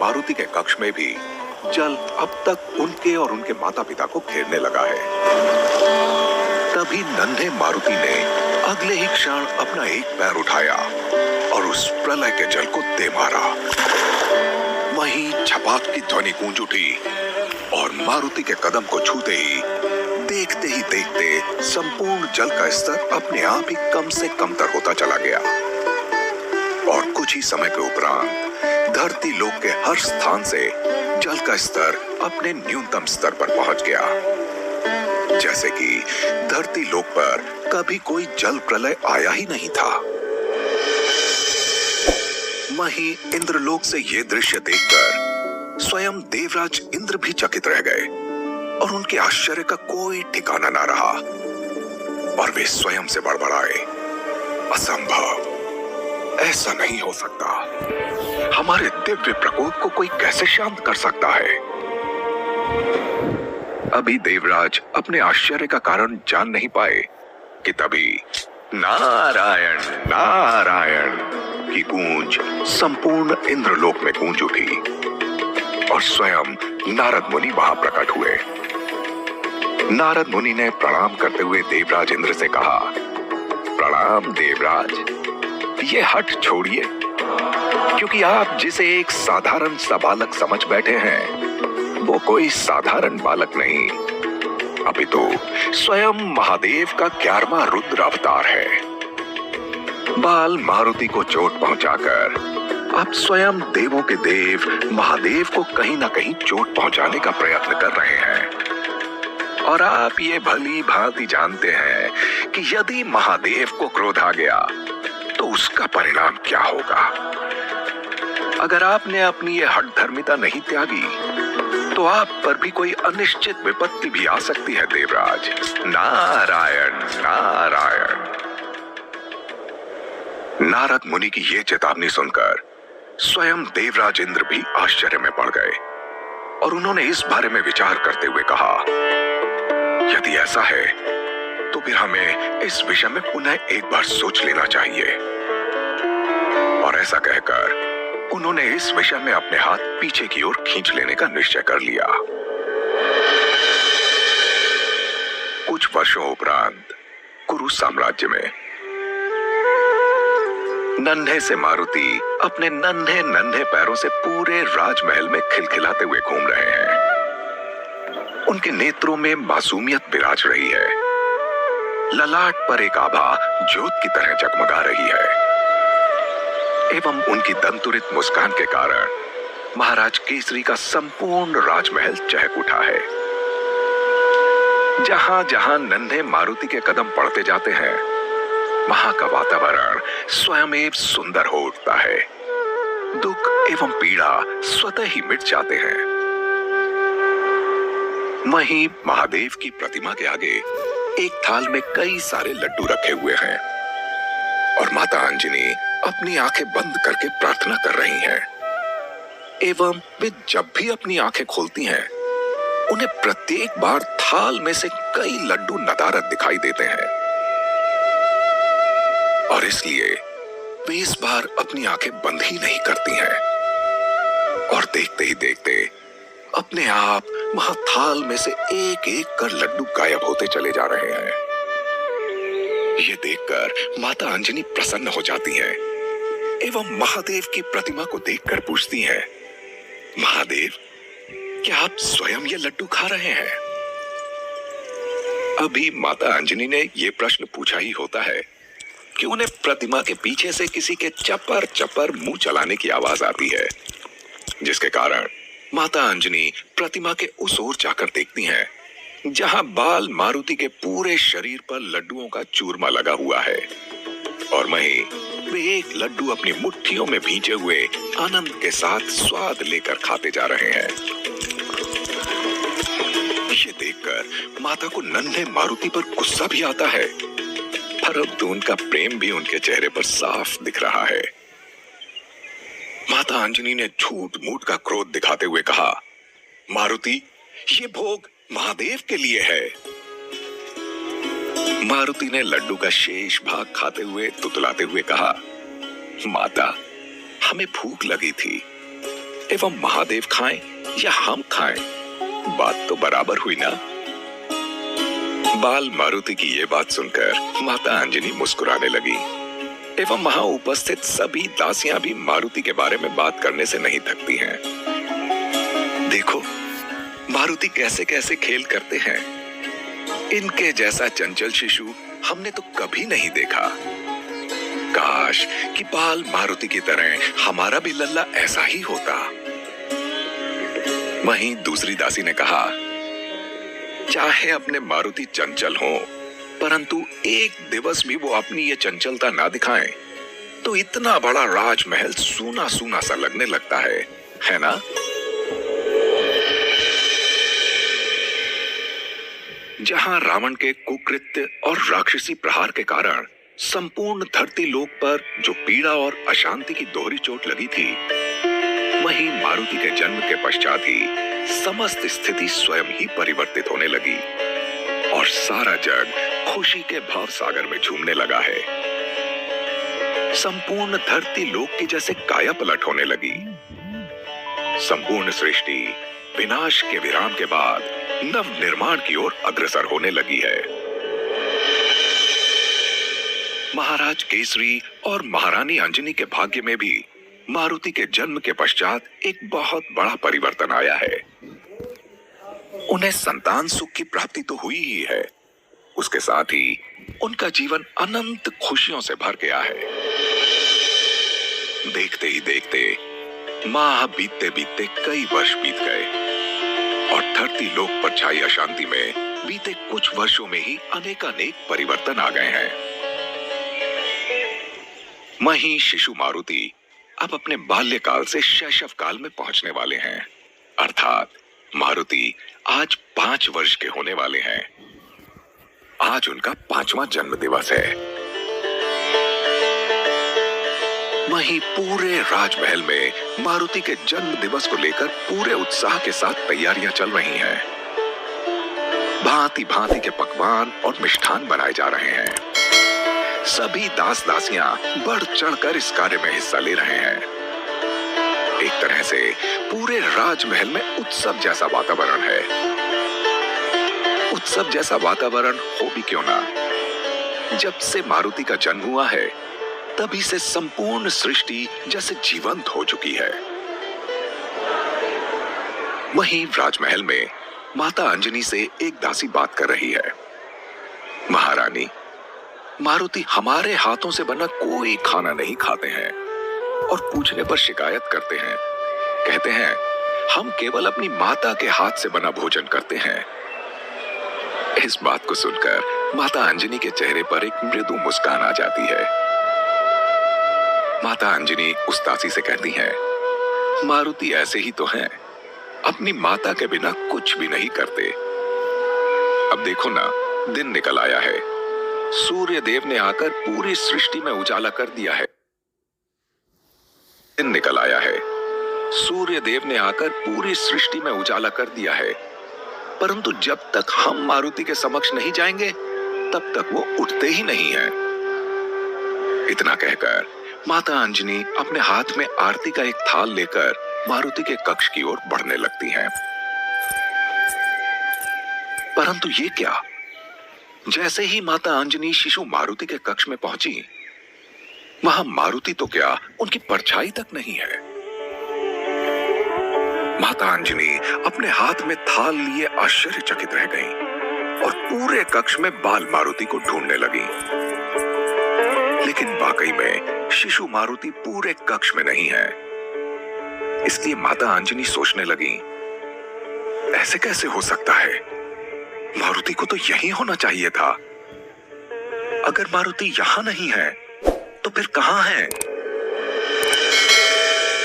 मारुति के कक्ष में भी जल अब तक उनके और उनके माता पिता को घेरने लगा है। तभी नन्हे मारुति ने अगले ही क्षण अपना एक पैर उठाया और उस प्रलय के जल को दे मारा। वहीं छपाक की ध्वनि गूंज उठी और मारुति के कदम को छूते ही देखते संपूर्ण जल का स्तर अपने आप ही कम से कमतर होता चला गया और कुछ ही समय के उपरांत धरती लोक के हर स्थान से जल का स्तर अपने न्यूनतम स्तर पर पहुंच गया, जैसे कि धरती लोक पर कभी कोई जल प्रलय आया ही नहीं था। वहीं इंद्रलोक से ये दृश्य देखकर स्वयं देवराज इंद्र भी चकित रह गए और उनके आश्चर्य का कोई ठिकाना ना रहा और वे स्वयं से बड़बड़ाए, असंभव, ऐसा नहीं हो सकता। हमारे दिव्य प्रकोप को कोई कैसे शांत कर सकता है? अभी देवराज अपने आश्चर्य का कारण जान नहीं पाए कि तभी नारायण नारायण की गूंज संपूर्ण इंद्रलोक में गूंज उठी और स्वयं नारद मुनि वहां प्रकट हुए। नारद मुनि ने प्रणाम करते हुए देवराज इंद्र से कहा, प्रणाम देवराज, ये हठ छोड़िए, क्योंकि आप जिसे एक साधारण सा बालक समझ बैठे हैं वो कोई साधारण बालक नहीं, अपितु स्वयं महादेव का 11वां रुद्र अवतार है। बाल मारुति को चोट पहुंचाकर आप स्वयं देवों के देव महादेव को कहीं ना कहीं चोट पहुंचाने का प्रयत्न कर रहे हैं और आप ये भली भांति जानते हैं कि यदि महादेव को क्रोध आ गया तो उसका परिणाम क्या होगा। अगर आपने अपनी ये हठधर्मिता नहीं त्यागी तो आप पर भी कोई अनिश्चित विपत्ति भी आ सकती है देवराज। नारायण नारायण। नारद मुनि की ये चेतावनी सुनकर स्वयं देवराज इंद्र भी आश्चर्य में पड़ गए और उन्होंने इस बारे में विचार करते हुए कहा, यदि ऐसा है तो फिर हमें इस विषय में पुनः एक बार सोच लेना चाहिए। और ऐसा कहकर उन्होंने इस विषय में अपने हाथ पीछे की ओर खींच लेने का निश्चय कर लिया। कुछ वर्षों उपरांत कुरु साम्राज्य में नन्हे से मारुति अपने नन्हे नन्हे पैरों से पूरे राजमहल में खिलखिलाते हुए घूम रहे हैं। उनके नेत्रों में मासूमियत विराज रही है, ललाट पर एक आभा ज्योत की तरह जगमगा रही है एवं उनकी दंतुरित मुस्कान के कारण महाराज केसरी का संपूर्ण राजमहल चहक उठा है। जहां जहां नन्हे मारुति के कदम पड़ते जाते हैं वहां का वातावरण स्वयं सुंदर हो उठता है। दुख एवं पीड़ा स्वतः ही मिट जाते हैं। वहीं महादेव की प्रतिमा के आगे एक थाल में कई सारे लड्डू रखे हुए हैं और माता अंजनी अपनी आंखें बंद करके प्रार्थना कर रही हैं। एवं वे जब भी अपनी आंखें खोलती हैं उन्हें प्रत्येक बार थाल में से कई लड्डू नदारद दिखाई देते हैं और इसलिए वे इस बार अपनी आंखें बंद ही नहीं करती हैं और देखते ही देखते अपने आप वहां थाल में से एक एक कर लड्डू गायब होते चले जा रहे हैं। ये देखकर माता अंजनी प्रसन्न हो जाती हैं एवं महादेव की प्रतिमा को देखकर पूछती हैं, महादेव, क्या आप स्वयं ये लड्डू खा रहे हैं? अभी माता अंजनी ने ये प्रश्न पूछा ही होता है कि उन्हें प्रतिमा के पीछे से किसी के चपर चपर मुंह चलाने की आवाज आती है, जिसके कारण माता अंजनी प्रतिमा के उस ओर जाकर देखती हैं जहां बाल मारुति के पूरे शरीर पर लड्डुओं का चूरमा लगा हुआ है और वहीं वे एक लड्डू अपनी मुट्ठियों में भींचे हुए आनंद के साथ स्वाद लेकर खाते जा रहे हैं। ये देखकर माता को नन्हे मारुति पर गुस्सा भी आता है, परंतु उनका प्रेम भी उनके चेहरे पर साफ दिख रहा है। माता अंजनी ने झूठ मूठ का क्रोध दिखाते हुए कहा, मारुति, ये भोग महादेव के लिए है। मारुति ने लड्डू का शेष भाग खाते हुए तुतलाते हुए कहा, माता, हमें भूख लगी थी एवं महादेव खाएं या हम खाएं, बात तो बराबर हुई ना। बाल मारुति की ये बात सुनकर माता अंजनी मुस्कुराने लगी एवं वहां उपस्थित सभी दासियां भी मारुति के बारे में बात करने से नहीं थकती हैं। देखो मारुति कैसे कैसे खेल करते हैं, इनके जैसा चंचल शिशु हमने तो कभी नहीं देखा। काश कि बाल मारुति की तरह हमारा भी लल्ला ऐसा ही होता। वहीं दूसरी दासी ने कहा, चाहे अपने मारुति चंचल हो, परंतु एक दिवस भी वो अपनी ये चंचलता ना दिखाएं, तो इतना बड़ा राजमहल सूना सूना सा लगने लगता है ना? जहां रावण के कुकृत्य और राक्षसी प्रहार के कारण संपूर्ण धरती लोक पर जो पीड़ा और अशांति की दोहरी चोट लगी थी, वहीं मारुति के जन्म के पश्चात ही समस्त स्थिति स्वयं ही परिवर्तित होने लगी और सारा जग खुशी के भाव सागर में झूमने लगा है। संपूर्ण धरती लोक की जैसे काया पलट होने लगी। संपूर्ण सृष्टि विनाश के विराम के बाद नव निर्माण की ओर अग्रसर होने लगी है। महाराज केसरी और महारानी अंजनी के भाग्य में भी मारुति के जन्म के पश्चात एक बहुत बड़ा परिवर्तन आया है। उन्हें संतान सुख की प्राप्ति तो हुई ही है, उसके साथ ही उनका जीवन अनंत खुशियों से भर गया है। देखते ही देखते माह बीतते बीतते कई वर्ष बीत गए और धरती लोक पर छाई अशांति में बीते कुछ वर्षों में ही अनेकानेक परिवर्तन आ गए हैं। वहीं शिशु मारुति अब अपने बाल्यकाल से शैशव काल में पहुंचने वाले हैं, अर्थात मारुति आज 5 वर्ष के होने वाले हैं। आज उनका 5वां जन्म दिवस है। वहीं पूरे राजमहल में मारुति के जन्म दिवस को लेकर पूरे उत्साह के साथ तैयारियां चल रही हैं। भांति भांति के पकवान और मिष्ठान बनाए जा रहे हैं। सभी दास दासियां बढ़ चढ़कर इस कार्य में हिस्सा ले रहे हैं। एक तरह से पूरे राजमहल में उत्सव जैसा वातावरण है। उत्सव जैसा वातावरण हो भी क्यों ना, जब से मारुति का जन्म हुआ है तभी से संपूर्ण सृष्टि जैसे जीवंत हो चुकी है। वहीं राजमहल में माता अंजनी से एक दासी बात कर रही है। महारानी, मारुति हमारे हाथों से बना कोई खाना नहीं खाते हैं और पूछने पर शिकायत करते हैं। कहते हैं हम केवल अपनी माता के हाथ से बना भोजन करते हैं। इस बात को सुनकर माता अंजनी के चेहरे पर एक मृदु मुस्कान आ जाती है। माता अंजनी उस दासी से कहती हैं, मारुति ऐसे ही तो हैं, अपनी माता के बिना कुछ भी नहीं करते। अब देखो ना, दिन निकल आया है। सूर्य देव ने आकर पूरी सृष्टि में उजाला कर दिया है। दिन निकल आया है। सूर्य देव ने आकर पूरी सृष्टि में उजाला कर दिया है, परंतु जब तक हम मारुति के समक्ष नहीं जाएंगे तब तक वो उठते ही नहीं हैं। इतना कहकर माता अंजनी अपने हाथ में आरती का एक थाल लेकर मारुति के कक्ष की ओर बढ़ने लगती हैं। परंतु ये क्या, जैसे ही माता अंजनी शिशु मारुति के कक्ष में पहुंची, वहां मारुति तो क्या उनकी परछाई तक नहीं है। माता अंजनी अपने हाथ में थाल लिए आश्चर्यचकित रह गईं और पूरे कक्ष में बाल मारुति को ढूंढने लगी, लेकिन वाकई में शिशु मारुति पूरे कक्ष में नहीं है। इसलिए माता अंजनी सोचने लगी, ऐसे कैसे हो सकता है, मारुति को तो यहीं होना चाहिए था। अगर मारुति यहां नहीं है तो फिर कहां है?